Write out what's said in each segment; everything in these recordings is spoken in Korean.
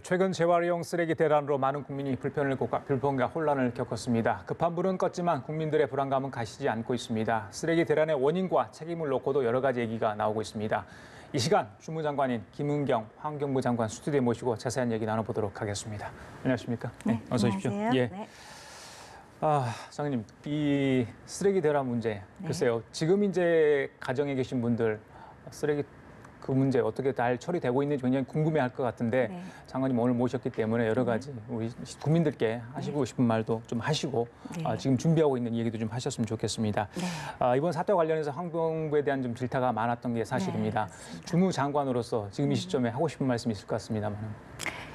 최근 재활용 쓰레기 대란으로 많은 국민이 불편과 혼란을 겪었습니다. 급한 불은 껐지만 국민들의 불안감은 가시지 않고 있습니다. 쓰레기 대란의 원인과 책임을 놓고도 여러 가지 얘기가 나오고 있습니다. 이 시간 주무장관인 김은경 환경부 장관 스튜디오에 모시고 자세한 얘기 나눠보도록 하겠습니다. 안녕하십니까? 네, 어서 오십시오. 안녕하세요. 예. 네. 장관님, 이 쓰레기 대란 문제, 글쎄요. 지금 이제 가정에 계신 분들 쓰레기 그 문제 어떻게 잘 처리되고 있는지 굉장히 궁금해할 것 같은데 장관님 오늘 모셨기 때문에 여러 가지 우리 국민들께 하시고 싶은 말도 좀 하시고 지금 준비하고 있는 얘기도 좀 하셨으면 좋겠습니다. 이번 사태와 관련해서 환경부에 대한 좀 질타가 많았던 게 사실입니다. 주무장관으로서 지금 이 시점에 하고 싶은 말씀이 있을 것 같습니다만.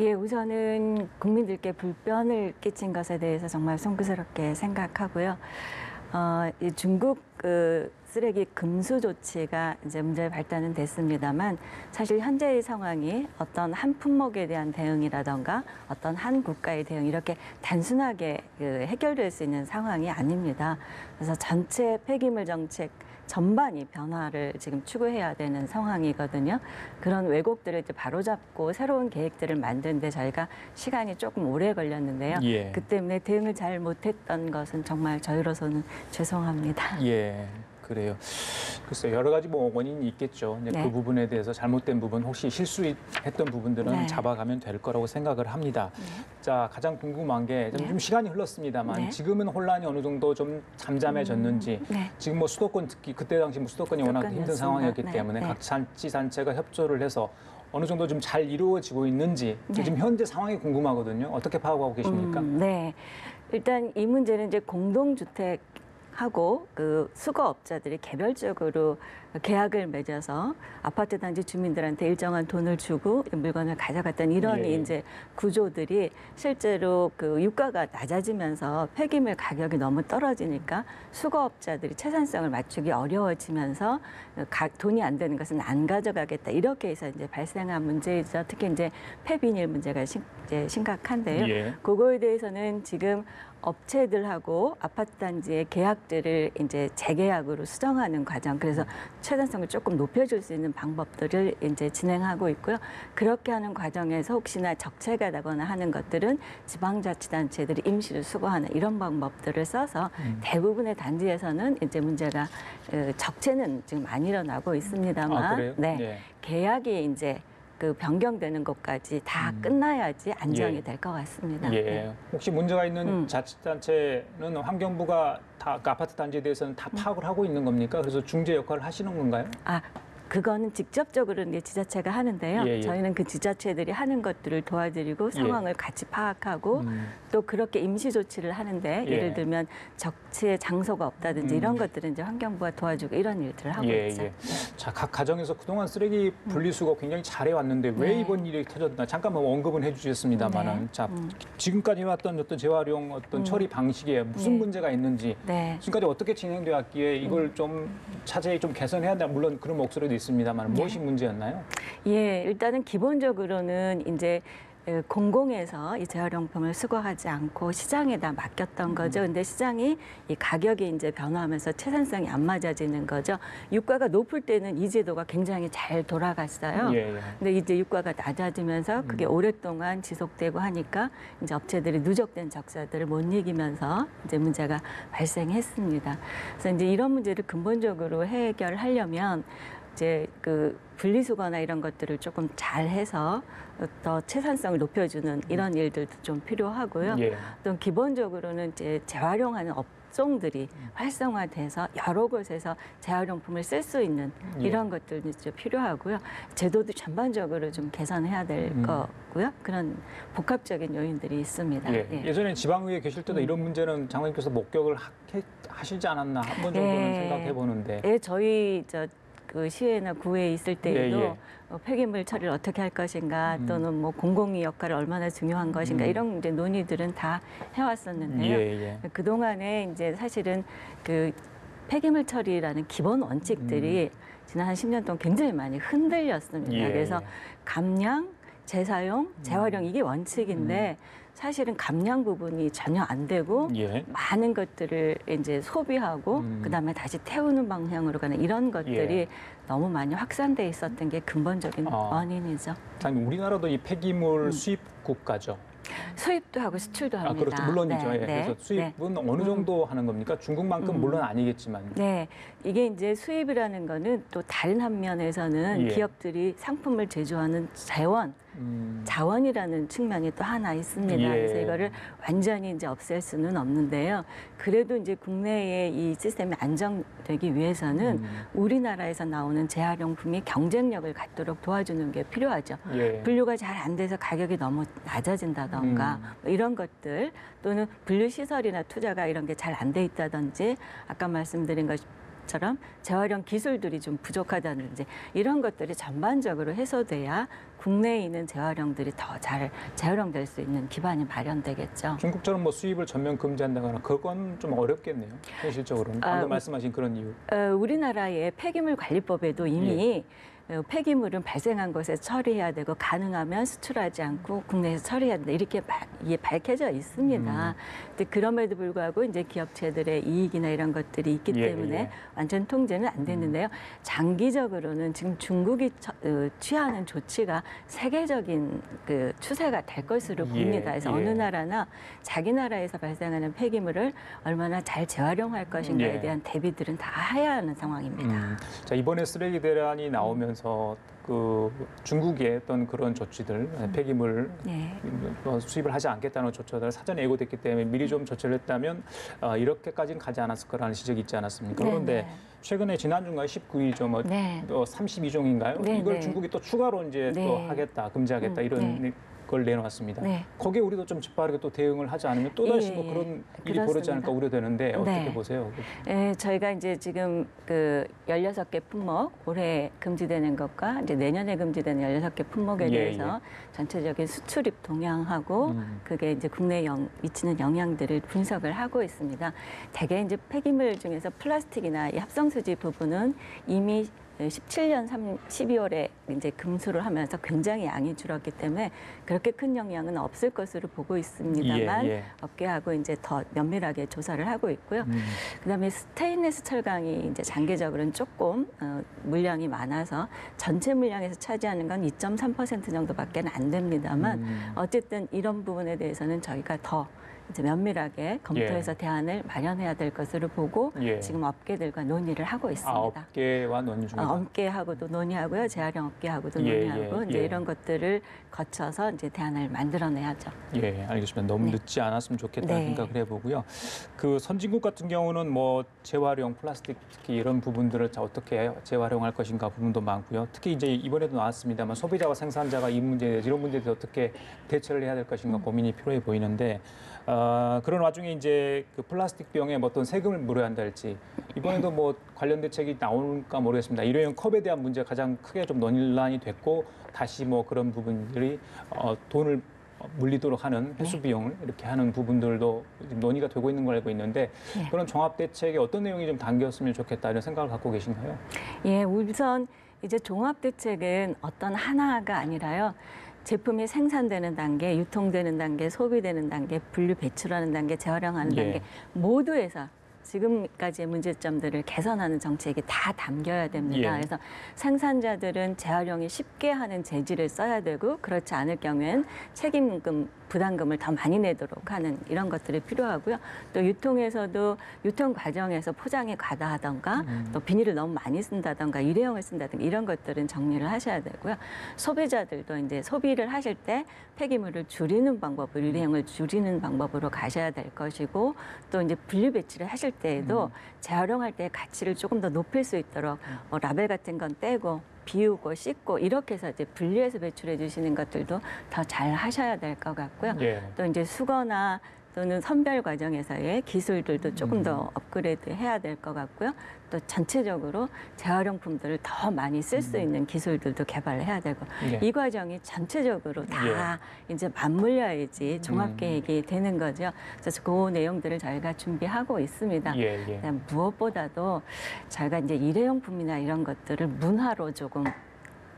예, 우선은 국민들께 불편을 끼친 것에 대해서 정말 송구스럽게 생각하고요. 이 중국 쓰레기 금수 조치가 이제 문제의 발단은 됐습니다만 사실 현재의 상황이 어떤 한 품목에 대한 대응이라던가 어떤 한 국가의 대응 이렇게 단순하게 해결될 수 있는 상황이 아닙니다. 그래서 전체 폐기물 정책 전반이 변화를 지금 추구해야 되는 상황이거든요. 그런 왜곡들을 이제 바로잡고 새로운 계획들을 만드는데 저희가 시간이 조금 오래 걸렸는데요. 그 때문에 대응을 잘 못했던 것은 정말 저희로서는 죄송합니다. 예. 그래요. 글쎄 여러 가지 뭐 원인이 있겠죠. 그 부분에 대해서 잘못된 부분, 혹시 실수했던 부분들은 잡아가면 될 거라고 생각을 합니다. 자, 가장 궁금한 게 좀 시간이 흘렀습니다만 지금은 혼란이 어느 정도 좀 잠잠해졌는지 지금 뭐 수도권 특히 그때 당시 뭐 수도권이 워낙 힘든 상황이었기 때문에 각 자치단체가 협조를 해서 어느 정도 좀 잘 이루어지고 있는지 지금 현재 상황이 궁금하거든요. 어떻게 파악하고 계십니까? 네, 일단 이 문제는 이제 공동주택 하고 그 수거업자들이 개별적으로 계약을 맺어서 아파트 단지 주민들한테 일정한 돈을 주고 물건을 가져갔던 이런 이제 구조들이 실제로 그 유가가 낮아지면서 폐기물 가격이 너무 떨어지니까 수거업자들이 채산성을 맞추기 어려워지면서 돈이 안 되는 것은 안 가져가겠다 이렇게 해서 이제 발생한 문제이죠. 특히 이제 폐비닐 문제가 이제 심각한데요. 그거에 대해서는 지금 업체들하고 아파트 단지의 계약들을 이제 재계약으로 수정하는 과정, 그래서 최단성을 조금 높여줄 수 있는 방법들을 이제 진행하고 있고요. 그렇게 하는 과정에서 혹시나 적체가 나거나 하는 것들은 지방자치단체들이 임시로 수거하는 이런 방법들을 써서 대부분의 단지에서는 이제 문제가 적체는 지금 안 일어나고 있습니다만, 계약이 이제 그 변경되는 것까지 다 끝나야지 안정이 될 것 같습니다. 혹시 문제가 있는 자치단체는 환경부가 다 그 아파트 단지에 대해서는 다 파악을 하고 있는 겁니까? 그래서 중재 역할을 하시는 건가요? 그거는 직접적으로 이제 지자체가 하는데요. 저희는 그 지자체들이 하는 것들을 도와드리고 상황을 같이 파악하고 또 그렇게 임시 조치를 하는데 예를 들면 적치의 장소가 없다든지 이런 것들은 이제 환경부가 도와주고 이런 일들을 하고 있죠. 자, 각 가정에서 그동안 쓰레기 분리수거 굉장히 잘해왔는데 왜 이번 일이 터졌나 잠깐 뭐 언급은 해주셨습니다만은 자 지금까지 해왔던 어떤 재활용 어떤 처리 방식에 무슨 문제가 있는지 지금까지 어떻게 진행되었기에 이걸 좀 차제히 좀 개선해야 한다 물론 그런 목소리도 있습니다만 무엇이 문제였나요? 일단은 기본적으로는 이제 공공에서 이 재활용품을 수거하지 않고 시장에다 맡겼던 거죠. 근데 시장이 이 가격이 이제 변화하면서 채산성이 안 맞아지는 거죠. 유가가 높을 때는 이 제도가 굉장히 잘 돌아갔어요. 근데 이제 유가가 낮아지면서 그게 오랫동안 지속되고 하니까 이제 업체들이 누적된 적자들을 못 이기면서 이제 문제가 발생했습니다. 그래서 이제 이런 문제를 근본적으로 해결하려면 이제 그 분리수거나 이런 것들을 조금 잘해서 더 채산성을 높여주는 이런 일들도 좀 필요하고요. 또 기본적으로는 이제 재활용하는 업종들이 활성화돼서 여러 곳에서 재활용품을 쓸 수 있는 이런 것들도 좀 필요하고요. 제도도 전반적으로 좀 개선해야 될 거고요. 그런 복합적인 요인들이 있습니다. 예전에 지방의회에 계실 때도 이런 문제는 장관님께서 목격을 하시지 않았나 한 번 정도는 생각해 보는데. 저희 그 시의회나 구회에 있을 때에도 폐기물 처리를 어떻게 할 것인가 또는 뭐 공공의 역할이 얼마나 중요한 것인가 이런 이제 논의들은 다 해왔었는데요. 그동안에 이제 사실은 그 폐기물 처리라는 기본 원칙들이 지난 한 10년 동안 굉장히 많이 흔들렸습니다. 그래서 감량, 재사용, 재활용 이게 원칙인데 사실은 감량 부분이 전혀 안 되고 예. 많은 것들을 이제 소비하고 그다음에 다시 태우는 방향으로 가는 이런 것들이 예. 너무 많이 확산돼 있었던 게 근본적인 원인이죠. 아니, 우리나라도 이 폐기물 수입 국가죠. 수입도 하고 수출도 합니다. 그렇죠. 물론이죠. 네, 예. 네, 그래서 수입은 어느 정도 하는 겁니까? 중국만큼 물론 아니겠지만. 네, 이게 이제 수입이라는 거는 또 다른 한 면에서는 예. 기업들이 상품을 제조하는 자원이라는 측면이 또 하나 있습니다. 예. 그래서 이거를 완전히 이제 없앨 수는 없는데요. 그래도 이제 국내에 이 시스템이 안정되기 위해서는 우리나라에서 나오는 재활용품이 경쟁력을 갖도록 도와주는 게 필요하죠. 예. 분류가 잘 안 돼서 가격이 너무 낮아진다던가 뭐 이런 것들 또는 분류 시설이나 투자가 이런 게 잘 안 돼 있다든지 아까 말씀드린 것처럼 재활용 기술들이 좀 부족하다든지 이런 것들이 전반적으로 해소돼야 국내에 있는 재활용들이 더 잘 재활용될 수 있는 기반이 마련되겠죠. 중국처럼 뭐 수입을 전면 금지한다거나 그건 좀 어렵겠네요. 현실적으로는. 방금 말씀하신 그런 이유. 우리나라의 폐기물 관리법에도 이미 폐기물은 발생한 곳에 처리해야 되고 가능하면 수출하지 않고 국내에서 처리해야 된다 이렇게 이게 밝혀져 있습니다. 근데 그럼에도 불구하고 이제 기업체들의 이익이나 이런 것들이 있기 때문에 완전 통제는 안 됐는데요. 장기적으로는 지금 중국이 취하는 조치가 세계적인 그 추세가 될 것으로 봅니다. 그래서 어느 나라나 자기 나라에서 발생하는 폐기물을 얼마나 잘 재활용할 것인가에 대한 대비들은 다 해야 하는 상황입니다. 자, 이번에 쓰레기 대란이 나오면서 그 중국의 어떤 그런 조치들, 폐기물 수입을 하지 않겠다는 조처들 사전에 예고됐기 때문에 미리 좀 조치를 했다면 이렇게까지는 가지 않았을 거라는 지적이 있지 않았습니까? 그런데 최근에 지난주인가요? 19일죠. 뭐 32종인가요? 이걸 중국이 또 추가로 이제 또 하겠다, 금지하겠다 이런 걸 내놓았습니다. 거기에 우리도 좀 재빠르게 또 대응을 하지 않으면 또다시 뭐 그런 일이 벌어지지 않을까 우려되는데 어떻게 보세요? 저희가 이제 지금 그 16개 품목 올해 금지되는 것과 이제 내년에 금지되는 16개 품목에 대해서 전체적인 수출입 동향하고 그게 이제 국내에 미치는 영향들을 분석을 하고 있습니다. 대개 이제 폐기물 중에서 플라스틱이나 이 합성수지 부분은 이미 17년 12월에 이제 금수를 하면서 굉장히 양이 줄었기 때문에 그렇게 큰 영향은 없을 것으로 보고 있습니다만 업계하고 이제 더 면밀하게 조사를 하고 있고요. 그다음에 스테인리스 철강이 이제 장기적으로는 조금 물량이 많아서 전체 물량에서 차지하는 건 2.3% 정도밖에 안 됩니다만 어쨌든 이런 부분에 대해서는 저희가 더 이제 면밀하게 검토해서 대안을 마련해야 될 것으로 보고 지금 업계들과 논의를 하고 있습니다. 업계와 논의 중입니다. 업계하고도 논의하고요, 재활용 업계하고도 논의하고 이제 이런 것들을 거쳐서 이제 대안을 만들어내야죠. 알겠습니다. 너무 늦지 않았으면 좋겠다는 생각을 해보고요. 그 선진국 같은 경우는 뭐 재활용 플라스틱 특히 이런 부분들을 어떻게 재활용할 것인가 부분도 많고요. 특히 이제 이번에도 나왔습니다만 소비자와 생산자가 이 문제에 대해서 이런 문제에 대해서 어떻게 대처를 해야 될 것인가 고민이 필요해 보이는데. 그런 와중에 이제 그 플라스틱 병에 어떤 세금을 물어야 한다할지 이번에도 뭐 관련 대책이 나올까 모르겠습니다. 일회용 컵에 대한 문제가 가장 크게 좀 논란이 됐고 다시 뭐 그런 부분들이 돈을 물리도록 하는 회수 비용을 이렇게 하는 부분들도 지금 논의가 되고 있는 걸 알고 있는데 그런 종합 대책에 어떤 내용이 좀 담겼으면 좋겠다 이런 생각을 갖고 계신가요? 우선 이제 종합 대책은 어떤 하나가 아니라요. 제품이 생산되는 단계, 유통되는 단계, 소비되는 단계, 분류 배출하는 단계, 재활용하는 단계 모두에서 지금까지의 문제점들을 개선하는 정책이 다 담겨야 됩니다. 그래서 생산자들은 재활용이 쉽게 하는 재질을 써야 되고 그렇지 않을 경우에는 책임금, 부담금을 더 많이 내도록 하는 이런 것들이 필요하고요. 또 유통에서도 유통 과정에서 포장이 과다하던가 또 비닐을 너무 많이 쓴다던가 일회용을 쓴다든가 이런 것들은 정리를 하셔야 되고요. 소비자들도 이제 소비를 하실 때 폐기물을 줄이는 방법을 일회용을 줄이는 방법으로 가셔야 될 것이고 또 이제 분류 배치를 하실 때에도 재활용할 때의 가치를 조금 더 높일 수 있도록 뭐 라벨 같은 건 떼고 비우고 씻고 이렇게 해서 이제 분리해서 배출해 주시는 것들도 더 잘 하셔야 될 것 같고요. 또 이제 수거나 또는 선별 과정에서의 기술들도 조금 더 업그레이드 해야 될 것 같고요. 또 전체적으로 재활용품들을 더 많이 쓸 수 있는 기술들도 개발을 해야 되고 이 과정이 전체적으로 다 이제 맞물려야지 종합 계획이 되는 거죠. 그래서 그 내용들을 저희가 준비하고 있습니다. 무엇보다도 저희가 이제 일회용품이나 이런 것들을 문화로 조금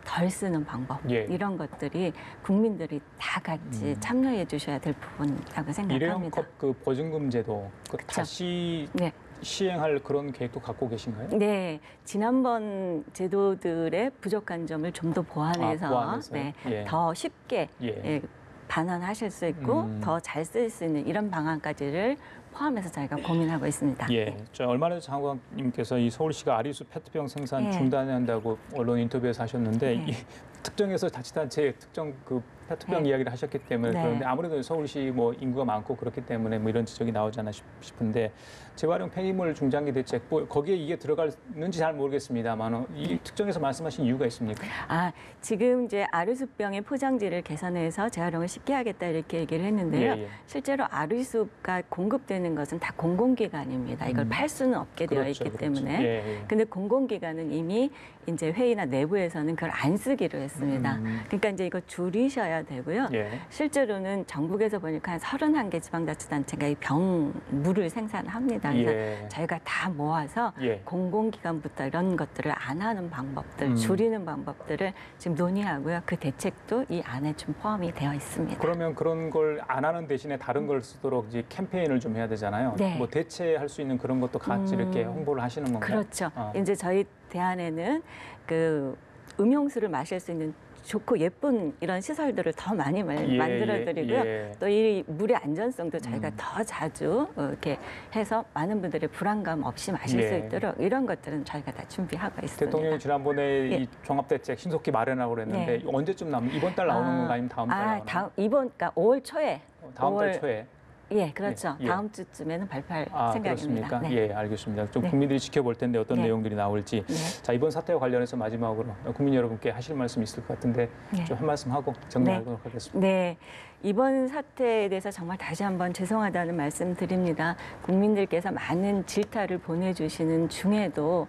덜 쓰는 방법 예. 이런 것들이 국민들이 다 같이 참여해 주셔야 될 부분이라고 생각합니다. 일회용컵 그 보증금 제도 그 그쵸. 다시 네. 시행할 그런 계획도 갖고 계신가요? 네, 지난번 제도들의 부족한 점을 좀 더 보완해서, 보완해서요? 네, 예. 더 쉽게 예. 예, 반환하실 수 있고 더 잘 쓸 수 있는 이런 방안까지를 포함해서 저희가 고민하고 있습니다. 예, 저 얼마 전에 장관님께서 이 서울시가 아리수 페트병 생산 예. 중단한다고 언론 인터뷰에서 하셨는데 예. 이 특정해서 자치단체 특정 그 페트병 예. 이야기를 하셨기 때문에 네. 그런데 아무래도 서울시 뭐 인구가 많고 그렇기 때문에 뭐 이런 지적이 나오지 않나 싶은데 재활용 폐기물 중장기 대책 뭐 거기에 이게 들어가는지 잘 모르겠습니다만 이 특정해서 말씀하신 이유가 있습니까? 아, 지금 이제 아류수병의 포장지를 개선해서 재활용을 쉽게 하겠다 이렇게 얘기를 했는데요. 예, 예. 실제로 아류수가 공급되는 것은 다 공공기관입니다. 이걸 팔 수는 없게 되어 그렇죠, 있기 그렇죠. 때문에. 예, 예. 근데 공공기관은 이미 이제 회의나 내부에서는 그걸 안 쓰기로 했습니다. 그러니까 이제 이거 줄이셔야 되고요. 예. 실제로는 전국에서 보니까 한 31개 지방자치단체가 이 병물을 생산합니다. 그래서 예. 저희가 다 모아서 예. 공공기관부터 이런 것들을 안 하는 방법들, 줄이는 방법들을 지금 논의하고요. 그 대책도 이 안에 좀 포함이 되어 있습니다. 그러면 그런 걸 안 하는 대신에 다른 걸 쓰도록 이제 캠페인을 좀 해야 되잖아요. 네. 뭐 대체할 수 있는 그런 것도 같이 이렇게 홍보를 하시는 건가요? 그렇죠. 어. 이제 저희 대안에는 그 음용수를 마실 수 있는 좋고 예쁜 이런 시설들을 더 많이 만들어드리고요. 예. 또 이 물의 안전성도 저희가 더 자주 이렇게 해서 많은 분들이 불안감 없이 마실 수 예. 있도록 이런 것들은 저희가 다 준비하고 있습니다. 대통령이 지난번에 예. 이 종합대책 신속히 마련하고 그랬는데 네. 언제쯤 나오면 이번 달 나오는 건가요? 아니면 다음 달 나오나요? 그러니까 5월 초에. 다음 달 5월 초에. 예, 그렇죠. 예. 다음 주쯤에는 발표할 아, 생각입니다. 그렇습니까? 네. 예, 알겠습니다. 좀 네. 국민들이 지켜볼 텐데 어떤 네. 내용들이 나올지. 네. 자, 이번 사태와 관련해서 마지막으로 국민 여러분께 하실 말씀 있을 것 같은데 네. 좀 한 말씀 하고 정리하도록 하겠습니다. 네. 이번 사태에 대해서 정말 다시 한번 죄송하다는 말씀 드립니다. 국민들께서 많은 질타를 보내주시는 중에도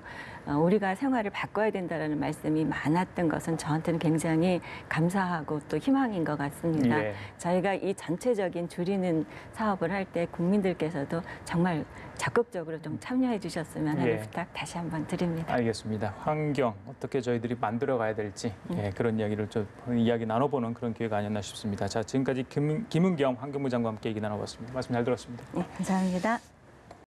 우리가 생활을 바꿔야 된다는 말씀이 많았던 것은 저한테는 굉장히 감사하고 또 희망인 것 같습니다. 예. 저희가 이 전체적인 줄이는 사업을 할 때 국민들께서도 정말 적극적으로 좀 참여해 주셨으면 하는 예. 부탁 다시 한번 드립니다. 알겠습니다. 환경 어떻게 저희들이 만들어 가야 될지 예, 그런 이야기를 좀 이야기 나눠보는 그런 기회가 아니었나 싶습니다. 자, 지금까지 김은경 환경부 장관과 함께 얘기 나눠봤습니다. 말씀 잘 들었습니다. 네, 감사합니다.